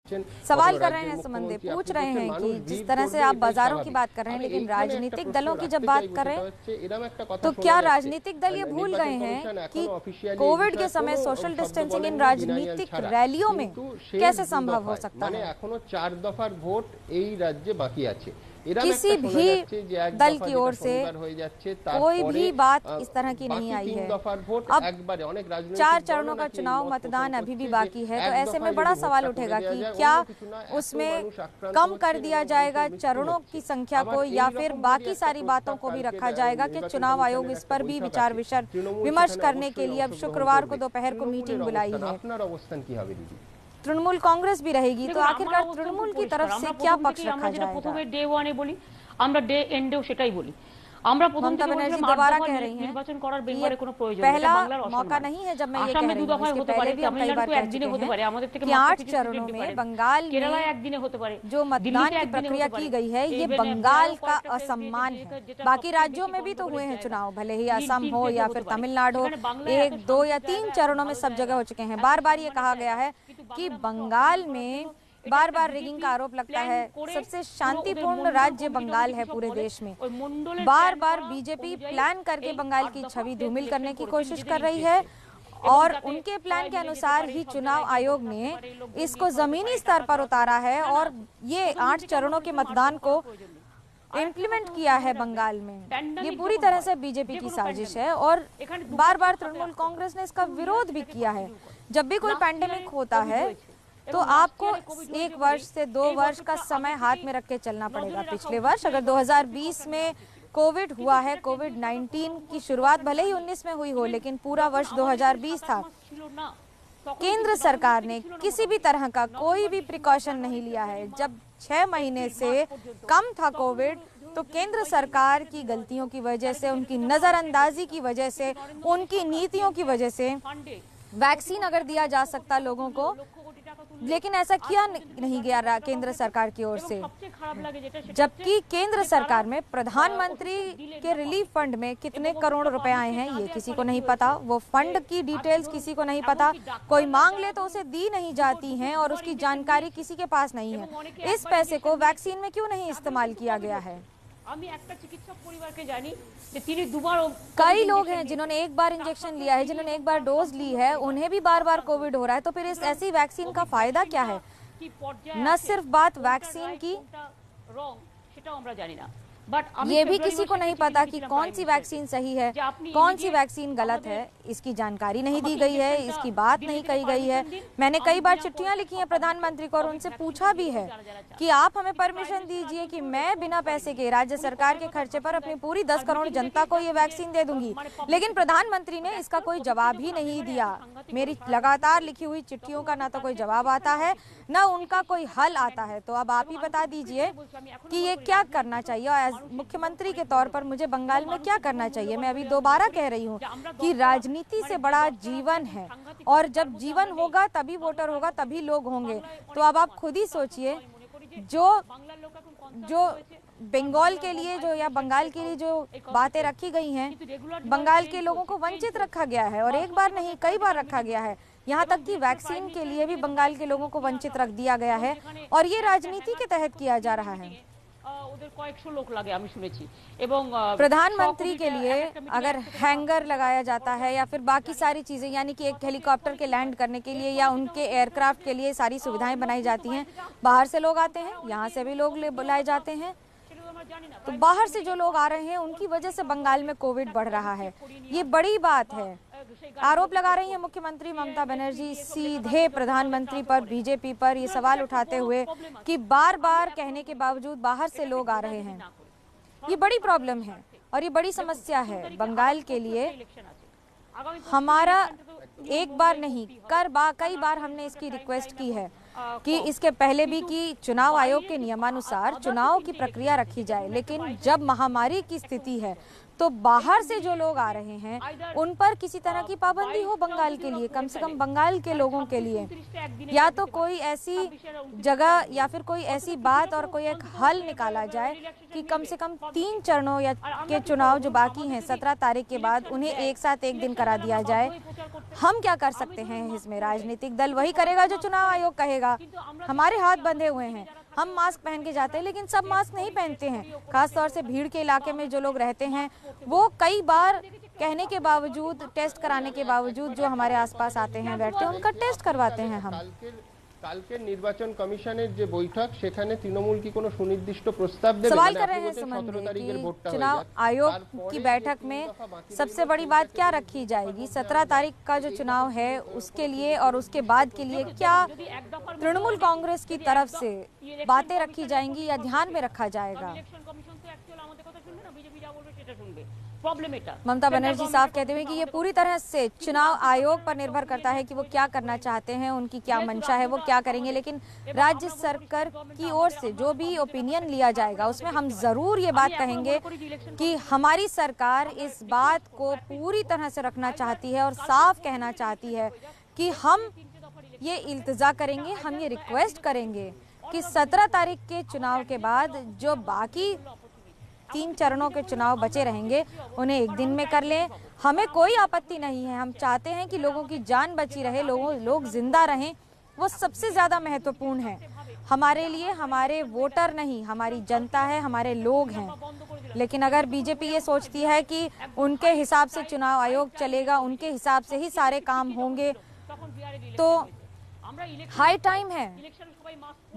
सवाल कर रहे हैं संबंधी, पूछ रहे हैं कि जिस तरह से आप बाजारों की बात कर रहे हैं, लेकिन राजनीतिक दलों की जब बात कर रहे हैं तो क्या राजनीतिक दल ये भूल गए हैं कि कोविड के समय सोशल डिस्टेंसिंग इन राजनीतिक रैलियों में कैसे संभव हो सकता है? एखोनो 4 दफार भोट এই राज्य बाकी আছে। किसी भी दल की ओर से कोई भी बात इस तरह की नहीं आई है। अब 4 चरणों का चुनाव मतदान अभी भी बाकी है, तो ऐसे में बड़ा सवाल उठेगा कि क्या उसमें कम कर दिया जाएगा चरणों की संख्या को, या फिर बाकी सारी बातों को भी रखा जाएगा कि चुनाव आयोग इस पर भी विचार विमर्श करने के लिए अब शुक्रवार को दोपहर को मीटिंग बुलाई है। तृणमूल कांग्रेस भी रहेगी, तो आखिरकार तृणमूल की तरफ से क्या पक्ष रखा जाएगा? ममता बनर्जी दोबारा कह रही हैं ये पहला मौका नहीं है जब मैं ये कह रही हूं, इसके पहले भी हम कई बार कह चुके हैं कि 8 चरणों में बंगाल में जो मतदान की प्रक्रिया की गई है ये बंगाल का असम्मान है। बाकी राज्यों में भी तो हुए हैं चुनाव, भले ही असम हो या फिर तमिलनाडु हो, 1, 2 या 3 चरणों में सब जगह हो चुके हैं। बार बार ये कहा गया है कि बंगाल में बार बार रिगिंग का आरोप लगता है। सबसे शांतिपूर्ण राज्य बंगाल है पूरे देश में। बार बार बीजेपी प्लान करके बंगाल की छवि धूमिल करने की कोशिश कर रही है और उनके प्लान के अनुसार ही चुनाव आयोग ने इसको जमीनी स्तर पर उतारा है और ये 8 चरणों के मतदान को इम्प्लीमेंट किया है बंगाल में। ये पूरी तरह से बीजेपी की साजिश है और बार बार तृणमूल कांग्रेस ने इसका विरोध भी किया है। जब भी कोई पैंडेमिक होता है तो आपको 1 वर्ष से 2 वर्ष का समय हाथ में रख के चलना पड़ेगा। पिछले वर्ष अगर 2020 में कोविड हुआ है, कोविड-19 की शुरुआत भले ही 19 में हुई हो, लेकिन पूरा वर्ष 2020 था। केंद्र सरकार ने किसी भी तरह का कोई भी प्रिकॉशन नहीं लिया है। जब 6 महीने से कम था कोविड, तो केंद्र सरकार की गलतियों की वजह से, उनकी नजरअंदाजी की वजह से, उनकी नीतियों की वजह से वैक्सीन अगर दिया जा सकता लोगों को, लेकिन ऐसा किया नहीं गया केंद्र सरकार की ओर से। जबकि केंद्र सरकार में प्रधानमंत्री के रिलीफ फंड में कितने करोड़ रुपए आए हैं ये किसी को नहीं पता। वो फंड की डिटेल्स किसी को नहीं पता। कोई मांग ले तो उसे दी नहीं जाती हैं और उसकी जानकारी किसी के पास नहीं है। इस पैसे को वैक्सीन में क्यों नहीं इस्तेमाल किया गया है? कई लोग हैं जिन्होंने एक बार इंजेक्शन लिया है, जिन्होंने एक बार डोज ली है, उन्हें भी बार बार कोविड हो रहा है। तो फिर इस ऐसी वैक्सीन का फायदा क्या है? न सिर्फ बात वैक्सीन की, ये भी किसी को नहीं पता कि कौन सी वैक्सीन सही है, कौन सी वैक्सीन गलत है। इसकी जानकारी नहीं दी गई है, इसकी बात नहीं कही गई है। मैंने कई बार चिट्ठियां लिखी हैं प्रधानमंत्री को और उनसे पूछा भी है कि आप हमें परमिशन दीजिए कि मैं बिना पैसे के राज्य सरकार के खर्चे पर अपनी पूरी 10 करोड़ जनता को ये वैक्सीन दे दूंगी। लेकिन प्रधानमंत्री ने इसका कोई जवाब ही नहीं दिया। मेरी लगातार लिखी हुई चिट्ठियों का ना तो कोई जवाब आता है, ना उनका कोई हल आता है। तो अब आप ही बता दीजिए कि ये क्या करना चाहिए। मुख्यमंत्री के तौर पर मुझे बंगाल में क्या करना चाहिए? मैं अभी दोबारा कह रही हूँ कि राजनीति से बड़ा जीवन है और जब जीवन होगा तभी वोटर होगा, तभी लोग होंगे। तो अब आप खुद ही सोचिए, जो बंगाल के लिए जो या बंगाल के लिए जो बातें रखी गई हैं, बंगाल के लोगों को वंचित रखा गया है और एक बार नहीं कई बार रखा गया है। यहाँ तक कि वैक्सीन के लिए भी बंगाल के लोगों को वंचित रख दिया गया है और ये राजनीति के तहत किया जा रहा है। प्रधानमंत्री के लिए अगर हैंगर लगाया जाता है या फिर बाकी सारी चीजें, यानी कि एक हेलीकॉप्टर के लैंड करने के लिए या उनके एयरक्राफ्ट के लिए सारी सुविधाएं बनाई जाती हैं, बाहर से लोग आते हैं, यहाँ से भी लोग बुलाए जाते हैं, तो बाहर से जो लोग आ रहे हैं उनकी वजह से बंगाल में कोविड बढ़ रहा है। ये बड़ी बात है। आरोप लगा रही है मुख्यमंत्री ममता बनर्जी सीधे प्रधानमंत्री पर, बीजेपी पर, ये सवाल उठाते हुए कि बार बार कहने के बावजूद बाहर से लोग आ रहे हैं। ये बड़ी प्रॉब्लम है और ये बड़ी समस्या है बंगाल के लिए। हमारा एक बार नहीं कई बार हमने इसकी रिक्वेस्ट की है कि इसके पहले भी कि चुनाव आयोग के नियमानुसार चुनाव की प्रक्रिया रखी जाए, लेकिन जब महामारी की स्थिति है, तो बाहर से जो लोग आ रहे हैं उन पर किसी तरह की पाबंदी हो बंगाल के लिए, कम से कम बंगाल के लोगों के लिए, या तो कोई ऐसी जगह या फिर कोई ऐसी बात और कोई एक हल निकाला जाए कि कम से कम 3 चरणों या के चुनाव जो बाकी हैं 17 तारीख के बाद उन्हें एक साथ एक दिन करा दिया जाए। हम क्या कर सकते हैं इसमें? राजनीतिक दल वही करेगा जो चुनाव आयोग कहेगा। हमारे हाथ बंधे हुए हैं, हम मास्क पहन के जाते हैं, लेकिन सब मास्क नहीं पहनते हैं। खासतौर से भीड़ के इलाके में जो लोग रहते हैं वो कई बार कहने के बावजूद, टेस्ट कराने के बावजूद जो हमारे आसपास आते हैं बैठते हैं उनका टेस्ट करवाते हैं हम। কালকে নির্বাচন কমিশনের যে বৈঠক সেখানে তৃণমূল কি কোনো সুনির্দিষ্ট প্রস্তাব দেবে? सवाल कर रहे हैं सुमन कि चुनाव आयोग की बैठक में सबसे बड़ी बात क्या रखी जाएगी? 17 तारीख का जो चुनाव है उसके लिए और उसके बाद के लिए क्या तृणमूल कांग्रेस की तरफ से बातें रखी जाएंगी या ध्यान में रखा जाएगा? ममता बनर्जी साफ कहते हुए कि ये पूरी तरह से चुनाव आयोग पर निर्भर करता है कि वो क्या करना चाहते हैं, उनकी क्या मंशा है, वो क्या करेंगे। लेकिन राज्य सरकार की ओर से जो भी ओपिनियन लिया जाएगा उसमें हम जरूर ये बात कहेंगे कि हमारी सरकार इस बात को पूरी तरह से रखना चाहती है और साफ कहना चाहती है कि हम ये इल्तिजा करेंगे, हम ये रिक्वेस्ट करेंगे कि 17 तारीख के चुनाव के बाद जो बाकी 3 चरणों के चुनाव बचे रहेंगे उन्हें एक दिन में कर लें। हमें कोई आपत्ति नहीं है, हम चाहते हैं कि लोगों की जान बची रहे, लोग जिंदा रहें, वो सबसे ज्यादा महत्वपूर्ण है हमारे लिए। हमारे वोटर नहीं, हमारी जनता है, हमारे लोग हैं। लेकिन अगर बीजेपी ये सोचती है कि उनके हिसाब से चुनाव आयोग चलेगा, उनके हिसाब से ही सारे काम होंगे, तो हाई टाइम है